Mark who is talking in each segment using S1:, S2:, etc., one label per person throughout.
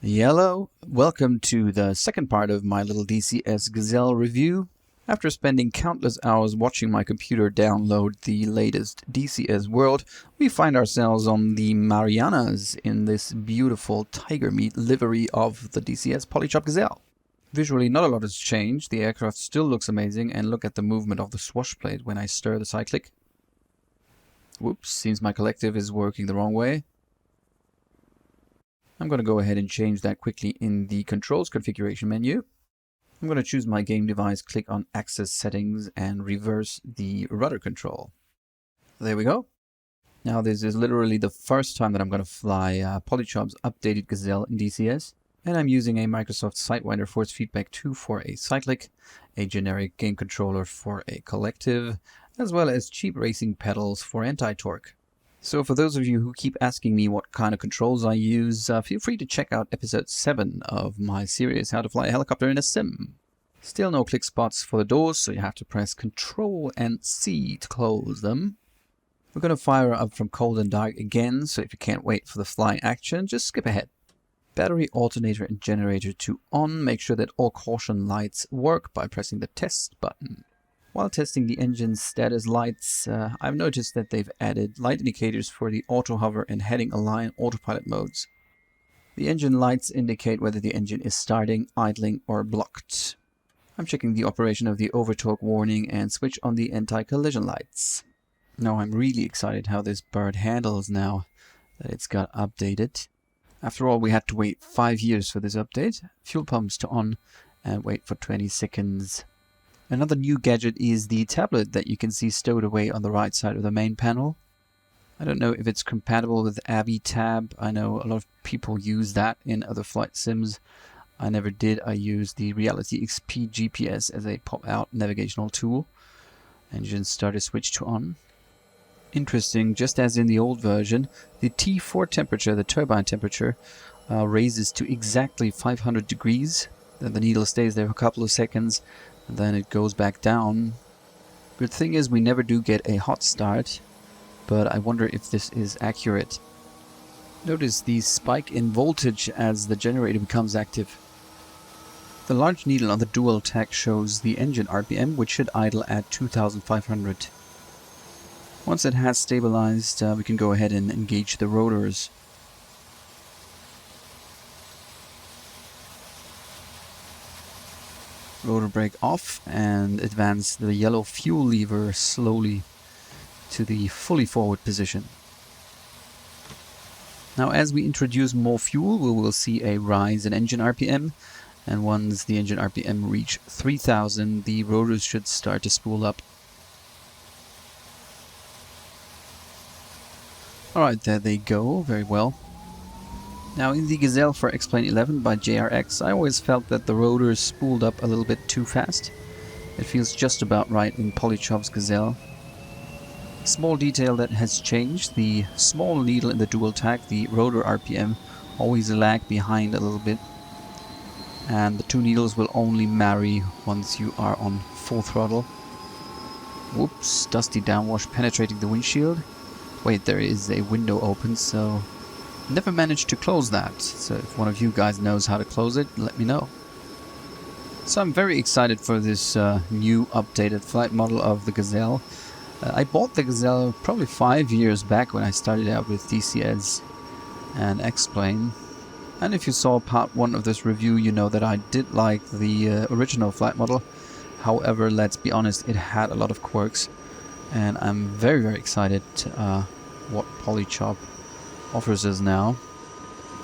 S1: Hello, welcome to the second part of my little DCS Gazelle review. After spending countless hours watching my computer download the latest DCS world, we find ourselves on the Marianas in this beautiful tiger meat livery of the DCS Polychops Gazelle. Visually, not a lot has changed. The aircraft still looks amazing, and look at the movement of the swash plate when I stir the cyclic. Whoops, seems my collective is working the wrong way. I'm going to go ahead and change that quickly in the controls configuration menu. I'm going to choose my game device, click on Access Settings, and reverse the rudder control. There we go. Now this is literally the first time that I'm going to fly Polychops updated Gazelle in DCS. And I'm using a Microsoft Sidewinder Force Feedback 2 for a cyclic, a generic game controller for a collective, as well as cheap racing pedals for anti-torque. So for those of you who keep asking me what kind of controls I use, feel free to check out episode 7 of my series, How to Fly a Helicopter in a Sim. Still no click spots for the doors, so you have to press Ctrl and C to close them. We're going to fire up from cold and dark again, so if you can't wait for the flying action, just skip ahead. Battery, alternator and generator to on. Make sure that all caution lights work by pressing the test button. While testing the engine's status lights, I've noticed that they've added light indicators for the auto hover and heading align autopilot modes. The engine lights indicate whether the engine is starting, idling or blocked. I'm checking the operation of the overtorque warning and switch on the anti-collision lights. Now I'm really excited how this bird handles now that it's got updated. After all, we had to wait 5 years for this update. Fuel pumps to on and wait for 20 seconds. Another new gadget is the tablet that you can see stowed away on the right side of the main panel. I don't know if it's compatible with Abby Tab. I know a lot of people use that in other flight sims. I never did. I used the Reality XP GPS as a pop-out navigational tool. Engine starter switch to on. Interesting, just as in the old version, the T4 temperature, the turbine temperature, raises to exactly 500 degrees. Then the needle stays there for a couple of seconds, and then it goes back down. Good thing is we never do get a hot start, but I wonder if this is accurate. Notice the spike in voltage as the generator becomes active. The large needle on the dual tack shows the engine RPM, which should idle at 2500. Once it has stabilized, we can go ahead and engage the rotors. Rotor brake off and advance the yellow fuel lever slowly to the fully forward position. Now as we introduce more fuel, we will see a rise in engine RPM, and once the engine RPM reach 3000, the rotors should start to spool up. Alright, there they go, very well. Now in the Gazelle for X-Plane 11 by JRX, I always felt that the rotors spooled up a little bit too fast. It feels just about right in Polychops Gazelle. Small detail that has changed, the small needle in the dual tack, the rotor RPM, always lag behind a little bit. And the two needles will only marry once you are on full throttle. Whoops, dusty downwash penetrating the windshield. Wait, there is a window open, so never managed to close that. So if one of you guys knows how to close it, let me know. So I'm very excited for this new updated flight model of the Gazelle. I bought the Gazelle probably 5 years back when I started out with DCS and X-Plane. And if you saw part 1 of this review, you know that I did like the original flight model. However, let's be honest, it had a lot of quirks. And I'm very, very excited what Polychops offers us now.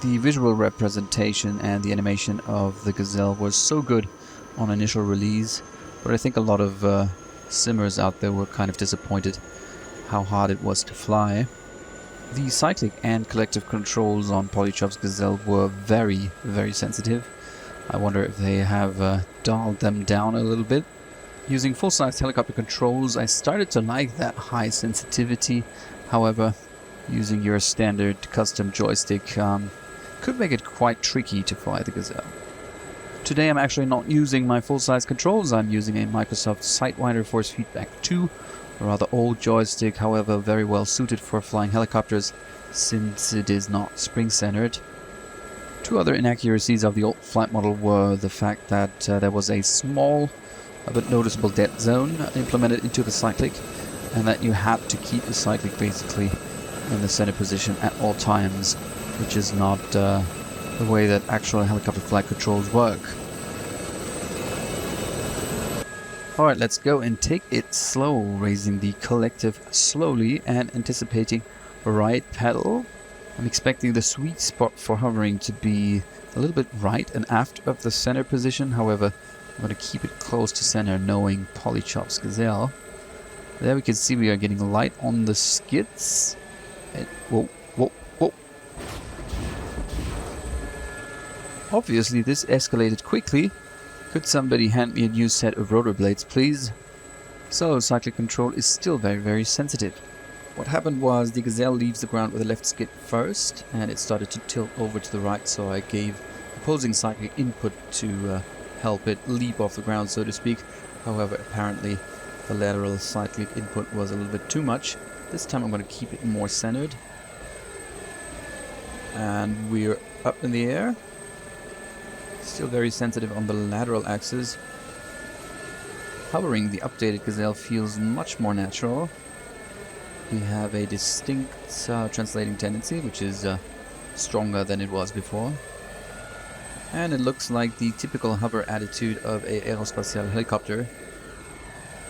S1: The visual representation and the animation of the Gazelle was so good on initial release, but I think a lot of simmers out there were kind of disappointed how hard it was to fly. The cyclic and collective controls on Polychops Gazelle were very, very sensitive. I wonder if they have dialed them down a little bit. Using full-size helicopter controls, I started to like that high sensitivity. However, using your standard custom joystick could make it quite tricky to fly the Gazelle. Today I'm actually not using my full-size controls. I'm using a Microsoft Sidewinder Force Feedback 2, a rather old joystick, however very well suited for flying helicopters since it is not spring-centered. Two other inaccuracies of the old flight model were the fact that there was a small but noticeable dead zone implemented into the cyclic, and that you had to keep the cyclic basically in the center position at all times, which is not the way that actual helicopter flight controls work. Alright, let's go and take it slow, raising the collective slowly and anticipating right pedal. I'm expecting the sweet spot for hovering to be a little bit right and aft of the center position. However, I'm going to keep it close to center, knowing Polychops Gazelle. There we can see we are getting light on the skids. And whoa, whoa, whoa. Obviously this escalated quickly. Could somebody hand me a new set of rotor blades, please? So, cyclic control is still very, very sensitive. What happened was the Gazelle leaves the ground with the left skid first, and it started to tilt over to the right, so I gave opposing cyclic input to help it leap off the ground, so to speak. However, apparently the lateral cyclic input was a little bit too much. This time I'm going to keep it more centered. And we're up in the air. Still very sensitive on the lateral axis. Hovering the updated Gazelle feels much more natural. We have a distinct translating tendency, which is stronger than it was before. And it looks like the typical hover attitude of an aerospatial helicopter.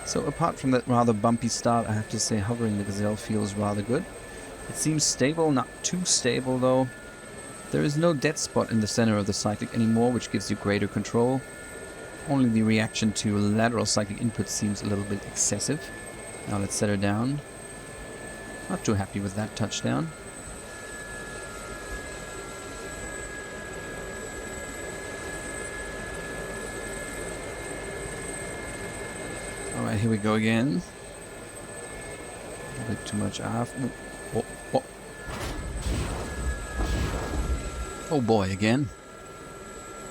S1: So apart from that rather bumpy start, I have to say hovering the Gazelle feels rather good. It seems stable, not too stable though. There is no dead spot in the center of the cyclic anymore, which gives you greater control. Only the reaction to lateral cyclic input seems a little bit excessive. Now let's set her down. Not too happy with that touchdown. Alright, here we go again. A bit too much aft. Oh, oh. Oh boy, again.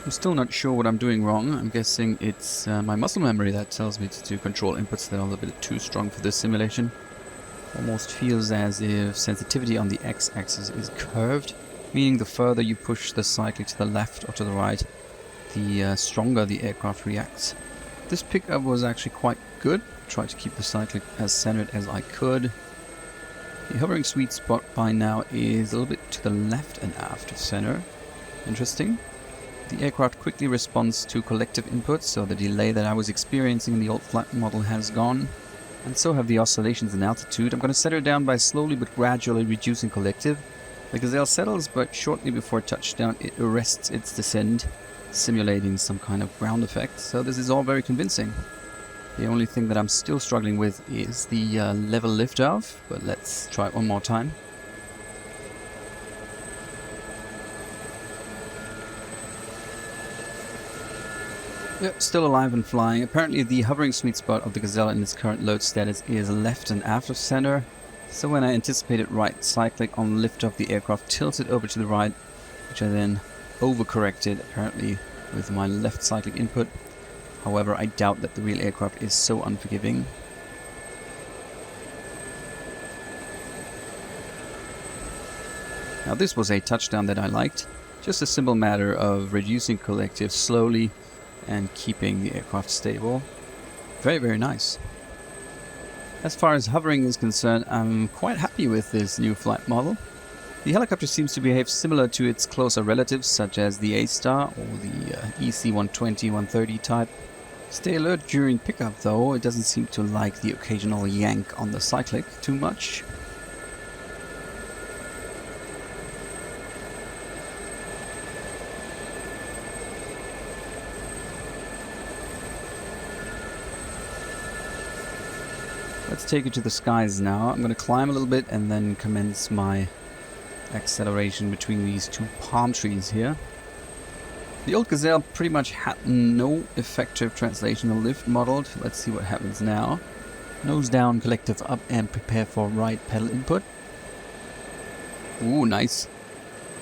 S1: I'm still not sure what I'm doing wrong. I'm guessing it's my muscle memory that tells me to do control inputs that are a little bit too strong for this simulation. Almost feels as if sensitivity on the x-axis is curved, meaning the further you push the cyclic to the left or to the right, the stronger the aircraft reacts. This pickup was actually quite good. Tried to keep the cyclic as centered as I could. The hovering sweet spot by now is a little bit to the left and aft of center. Interesting. The aircraft quickly responds to collective inputs, so the delay that I was experiencing in the old flight model has gone. And so have the oscillations in altitude. I'm going to set her down by slowly but gradually reducing collective. The Gazelle settles, but shortly before touchdown it arrests its descent, simulating some kind of ground effect. So this is all very convincing. The only thing that I'm still struggling with is the level liftoff, but let's try it one more time. Yep, still alive and flying. Apparently the hovering sweet spot of the Gazelle in its current load status is left and aft of center. So when I anticipated right cyclic on liftoff, the aircraft tilted over to the right, which I then overcorrected apparently with my left cyclic input. However, I doubt that the real aircraft is so unforgiving. Now this was a touchdown that I liked. Just a simple matter of reducing collective slowly and keeping the aircraft stable. Very, very nice. As far as hovering is concerned, I'm quite happy with this new flight model. The helicopter seems to behave similar to its closer relatives, such as the A-Star or the EC-120-130 type. Stay alert during pickup though, it doesn't seem to like the occasional yank on the cyclic too much. Let's take it to the skies now. I'm going to climb a little bit and then commence my acceleration between these two palm trees here. The old Gazelle pretty much had no effective translational lift modeled. Let's see what happens now. Nose down, collective up, and prepare for right pedal input. Ooh, nice.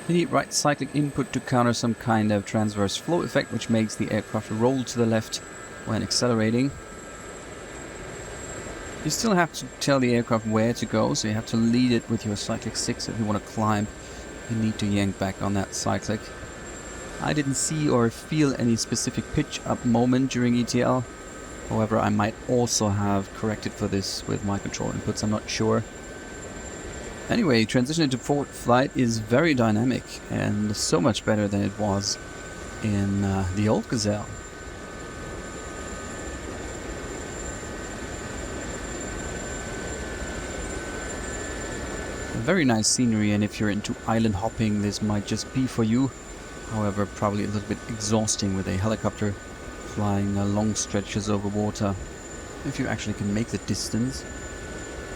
S1: You need right cyclic input to counter some kind of transverse flow effect, which makes the aircraft roll to the left when accelerating. You still have to tell the aircraft where to go, so you have to lead it with your cyclic 6 if you want to climb. You need to yank back on that cyclic. I didn't see or feel any specific pitch up moment during ETL. However, I might also have corrected for this with my control inputs, I'm not sure. Anyway, transition into forward flight is very dynamic and so much better than it was in the old Gazelle. Very nice scenery, and if you're into island hopping, this might just be for you. However, probably a little bit exhausting with a helicopter flying long stretches over water, if you actually can make the distance.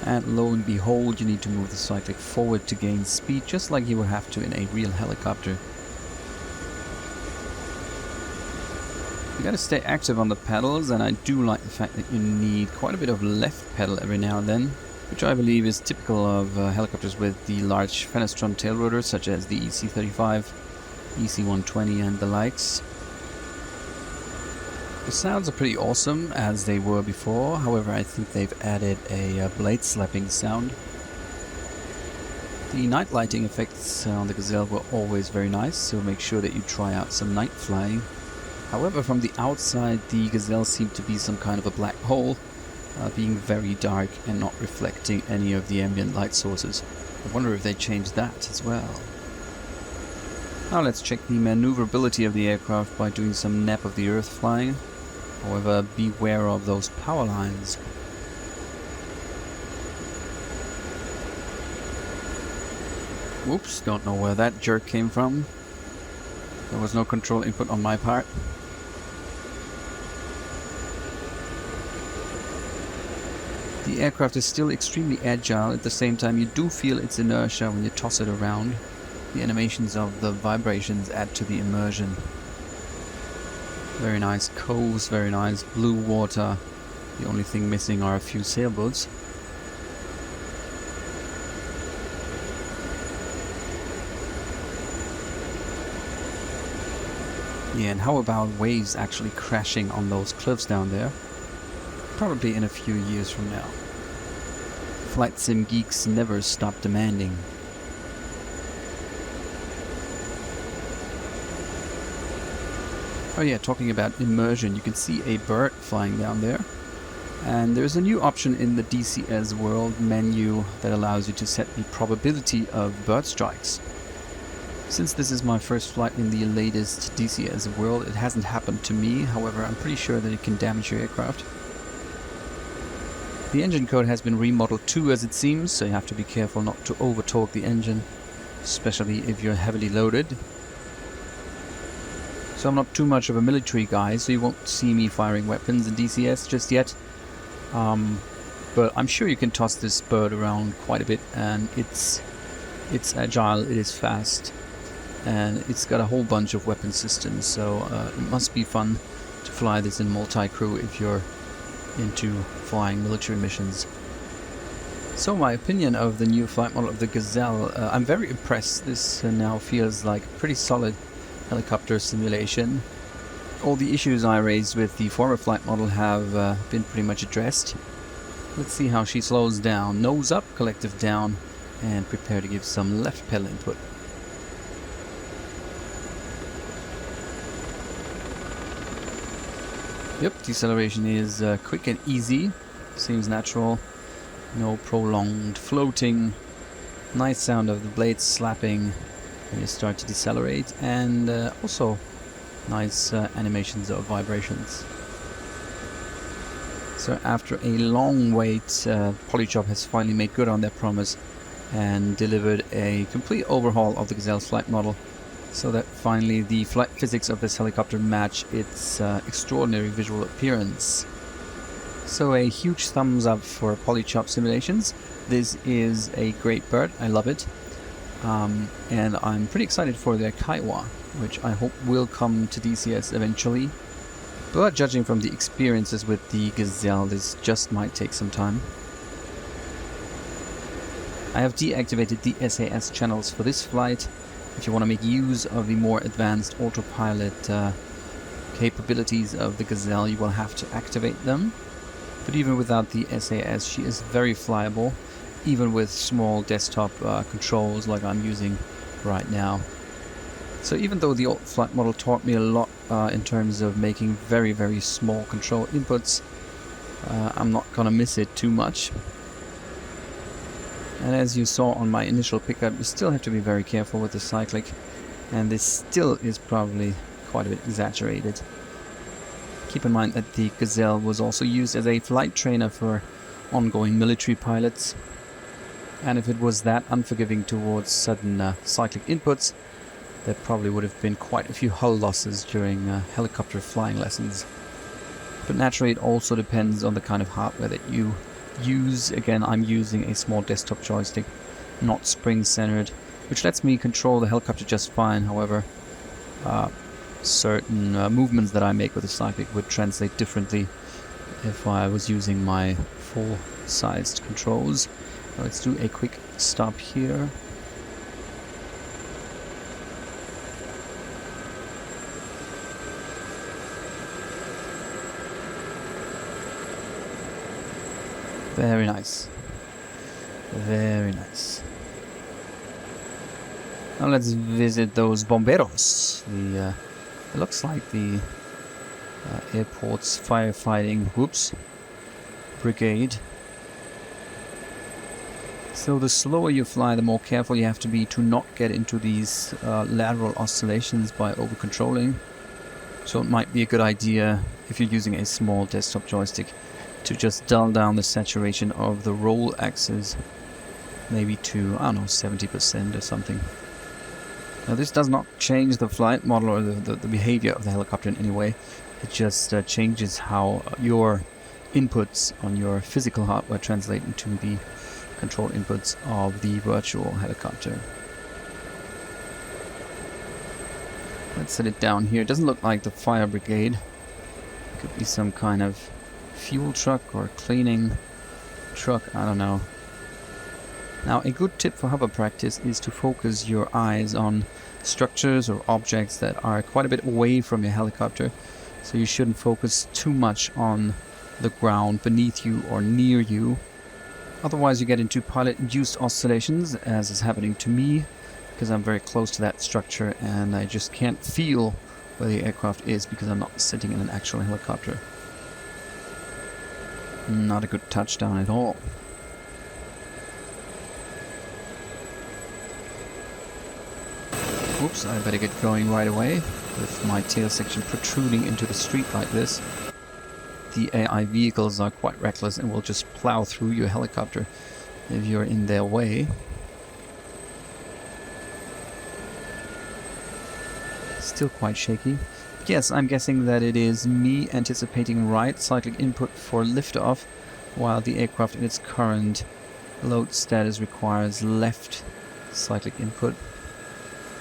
S1: And lo and behold, you need to move the cyclic forward to gain speed, just like you would have to in a real helicopter. You gotta stay active on the pedals, and I do like the fact that you need quite a bit of left pedal every now and then, which I believe is typical of helicopters with the large fenestron tail rotors, such as the EC35, EC120 and the likes. The sounds are pretty awesome, as they were before. However, I think they've added a blade slapping sound. The night lighting effects on the Gazelle were always very nice, so make sure that you try out some night flying. However, from the outside, the Gazelle seemed to be some kind of a black hole, being very dark and not reflecting any of the ambient light sources. I wonder if they changed that as well. Now let's check the maneuverability of the aircraft by doing some nap of the earth flying. However, beware of those power lines. Whoops, don't know where that jerk came from. There was no control input on my part. The aircraft is still extremely agile. At the same time, you do feel its inertia when you toss it around. The animations of the vibrations add to the immersion. Very nice coves, very nice blue water. The only thing missing are a few sailboats. Yeah, and how about waves actually crashing on those cliffs down there? Probably in a few years from now. Flight sim geeks never stop demanding. Oh yeah, talking about immersion, you can see a bird flying down there. And there's a new option in the DCS world menu that allows you to set the probability of bird strikes. Since this is my first flight in the latest DCS world, it hasn't happened to me. However, I'm pretty sure that it can damage your aircraft. The engine code has been remodeled too, as it seems, so you have to be careful not to over-torque the engine, especially if you're heavily loaded. So I'm not too much of a military guy, so you won't see me firing weapons in DCS just yet. But I'm sure you can toss this bird around quite a bit, and it's agile, it is fast, and it's got a whole bunch of weapon systems, so it must be fun to fly this in multi-crew if you're into flying military missions. So my opinion of the new flight model of the Gazelle, I'm very impressed. This now feels like a pretty solid helicopter simulation. All the issues I raised with the former flight model have been pretty much addressed. Let's see how she slows down. Nose up, collective down, and prepare to give some left pedal input. Yep, deceleration is quick and easy. Seems natural. No prolonged floating. Nice sound of the blades slapping when you start to decelerate, and also nice animations of vibrations. So after a long wait, Polychop has finally made good on their promise and delivered a complete overhaul of the Gazelle's flight model, so that finally the flight physics of this helicopter match its extraordinary visual appearance. So a huge thumbs up for Polychop Simulations. This is a great bird, I love it. And I'm pretty excited for their Kaiwa, which I hope will come to DCS eventually. But judging from the experiences with the Gazelle, this just might take some time. I have deactivated the SAS channels for this flight. If you want to make use of the more advanced autopilot capabilities of the Gazelle, you will have to activate them. But even without the SAS, she is very flyable, even with small desktop controls like I'm using right now. So even though the old flight model taught me a lot in terms of making very, very small control inputs, I'm not gonna miss it too much. And as you saw on my initial pickup, you still have to be very careful with the cyclic, and this still is probably quite a bit exaggerated. Keep in mind that the Gazelle was also used as a flight trainer for ongoing military pilots, and if it was that unforgiving towards sudden cyclic inputs, there probably would have been quite a few hull losses during helicopter flying lessons. But naturally it also depends on the kind of hardware that you use. Again, I'm using a small desktop joystick, not spring-centered, which lets me control the helicopter just fine. However, certain movements that I make with the cyclic would translate differently if I was using my full-sized controls. Let's do a quick stop here. Very nice. Very nice. Now let's visit those bomberos. It looks like the airport's firefighting brigade. So the slower you fly, the more careful you have to be to not get into these lateral oscillations by over-controlling. So it might be a good idea, if you're using a small desktop joystick, to just dull down the saturation of the roll axis, maybe to, I don't know, 70% or something. Now this does not change the flight model or the behavior of the helicopter in any way. It just changes how your inputs on your physical hardware translate into the control inputs of the virtual helicopter. Let's set it down here. It doesn't look like the fire brigade. It could be some kind of fuel truck or cleaning truck, I don't know. Now a good tip for hover practice is to focus your eyes on structures or objects that are quite a bit away from your helicopter, so you shouldn't focus too much on the ground beneath you or near you. Otherwise you get into pilot-induced oscillations, as is happening to me, because I'm very close to that structure and I just can't feel where the aircraft is because I'm not sitting in an actual helicopter. Not a good touchdown at all. Oops, I better get going right away. With my tail section protruding into the street like this, the AI vehicles are quite reckless and will just plow through your helicopter if you're in their way. Still quite shaky. Yes, I'm guessing that it is me anticipating right cyclic input for liftoff, while the aircraft in its current load status requires left cyclic input.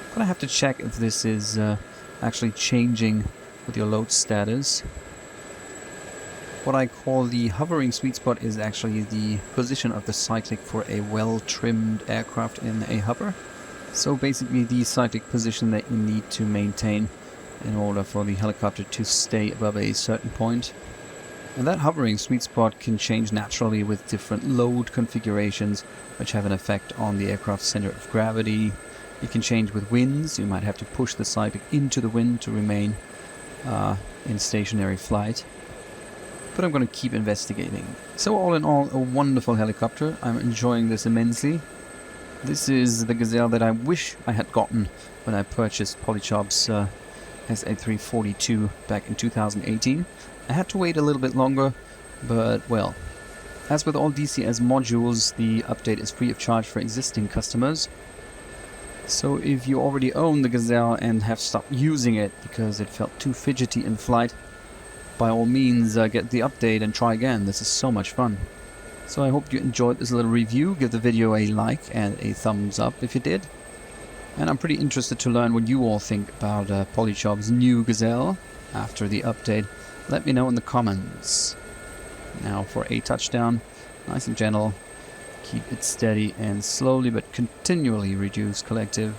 S1: I'm gonna have to check if this is actually changing with your load status. What I call the hovering sweet spot is actually the position of the cyclic for a well-trimmed aircraft in a hover. So basically the cyclic position that you need to maintain in order for the helicopter to stay above a certain point. And that hovering sweet spot can change naturally with different load configurations, which have an effect on the aircraft's center of gravity. It can change with winds. You might have to push the cyclic into the wind to remain in stationary flight. But I'm going to keep investigating. So all in all, a wonderful helicopter. I'm enjoying this immensely. This is the Gazelle that I wish I had gotten when I purchased Polychops SA342 back in 2018. I had to wait a little bit longer, but well, as with all DCS modules, the update is free of charge for existing customers. So if you already own the Gazelle and have stopped using it because it felt too fidgety in flight, by all means get the update and try again. This is so much fun. So I hope you enjoyed this little review. Give the video a like and a thumbs up if you did. And I'm pretty interested to learn what you all think about Polychops' new Gazelle after the update. Let me know in the comments. Now for a touchdown, nice and gentle. Keep it steady and slowly but continually reduce collective.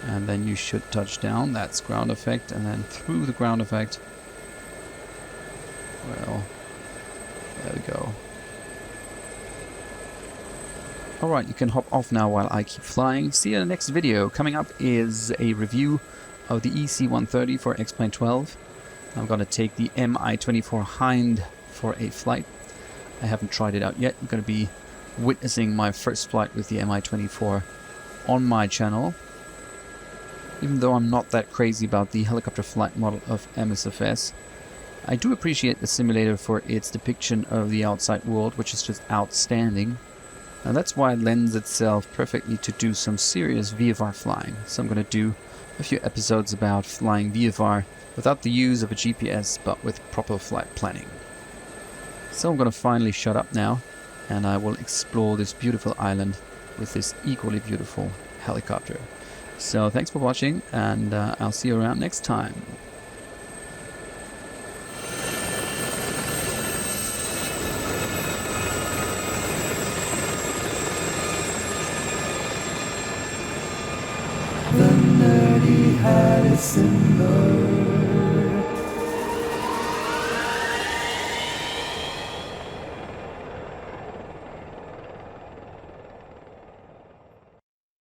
S1: And then you should touch down. That's ground effect. And then through the ground effect. Well, there we go. Alright, you can hop off now while I keep flying. See you in the next video. Coming up is a review of the EC-130 for X-Plane 12. I'm going to take the Mi-24 Hind for a flight. I haven't tried it out yet. I'm going to be witnessing my first flight with the Mi-24 on my channel. Even though I'm not that crazy about the helicopter flight model of MSFS, I do appreciate the simulator for its depiction of the outside world, which is just outstanding. And that's why it lends itself perfectly to do some serious VFR flying. So I'm going to do a few episodes about flying VFR without the use of a GPS, but with proper flight planning. So I'm going to finally shut up now, and I will explore this beautiful island with this equally beautiful helicopter. So thanks for watching, and I'll see you around next time.
S2: The Nerdy Helisimmer.